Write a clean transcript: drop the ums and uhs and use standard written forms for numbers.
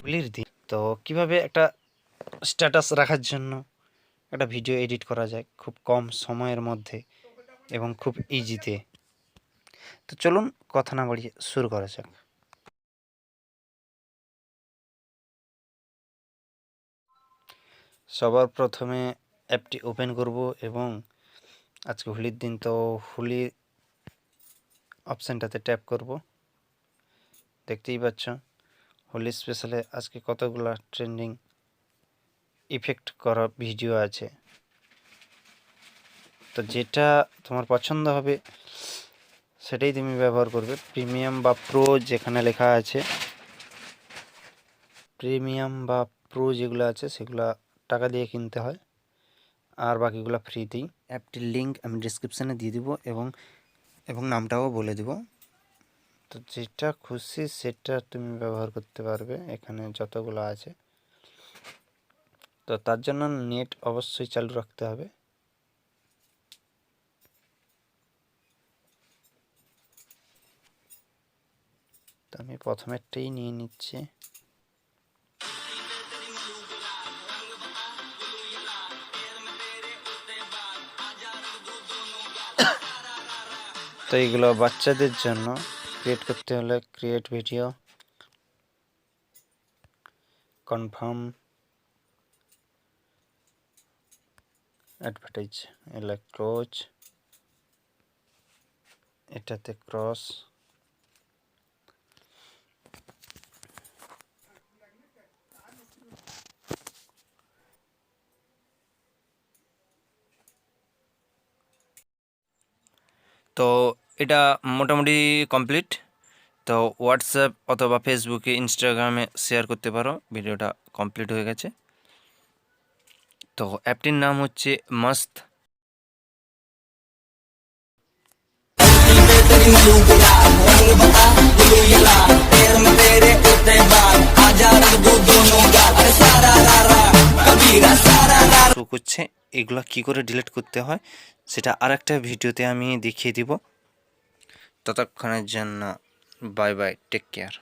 হোলির দিন তো কিভাবে একটা স্ট্যাটাস রাখার জন্য একটা ভিডিও এডিট করা যায় খুব কম সময়ের মধ্যে এবং খুব ইজিতে। তো চলুন কথা না বাড়িয়ে শুরু করা যাক। সবার প্রথমে অ্যাপটি ওপেন করব এবং আজকে হোলির দিন, তো হোলি অপশানটাতে ট্যাপ করব। দেখতেই পাচ্ছ হোলি স্পেশালে আজকে কতগুলো ট্রেন্ডিং ইফেক্ট করা ভিডিও আছে। তো যেটা তোমার পছন্দ হবে সেটাই তুমি ব্যবহার করবে। প্রিমিয়াম বা প্রো যেখানে লেখা আছে, প্রিমিয়াম বা প্রো যেগুলো আছে সেগুলো টাকা দিয়ে কিনতে হয়, আর বাকিগুলো ফ্রিতেই। অ্যাপটির লিঙ্ক আমি ডিসক্রিপশানে দিয়ে দিব এবং নামটাও বলে দিব। তো যেটা খুশি সেটা তুমি ব্যবহার করতে পারবে এখানে যতগুলো আছে। তো তার জন্য নেট অবশ্যই চালু রাখতে হবে। তো আমি প্রথমেরটাই নিয়ে নিচ্ছি। তো এইগুলো বাচ্চাদের জন্য ক্রিয়েট করতে হলে ক্রিয়েট ভিডিও, কনফার্ম, অ্যাডভার্টাইজ, এলা ক্লোজ, এটাতে ক্রস, তো এটা মোটামুটি কমপ্লিট। তো হোয়াটসঅ্যাপ অথবা ফেসবুকে, ইনস্টাগ্রামে শেয়ার করতে পারো। ভিডিওটা কমপ্লিট হয়ে গেছে। তো অ্যাপটির নাম হচ্ছে মস্ত। করছে এগুলো কি করে ডিলিট করতে হয় সেটা আরেকটা ভিডিওতে আমি দেখিয়ে দিব। ততক্ষণের জন্য বাই বাই, টেক কেয়ার।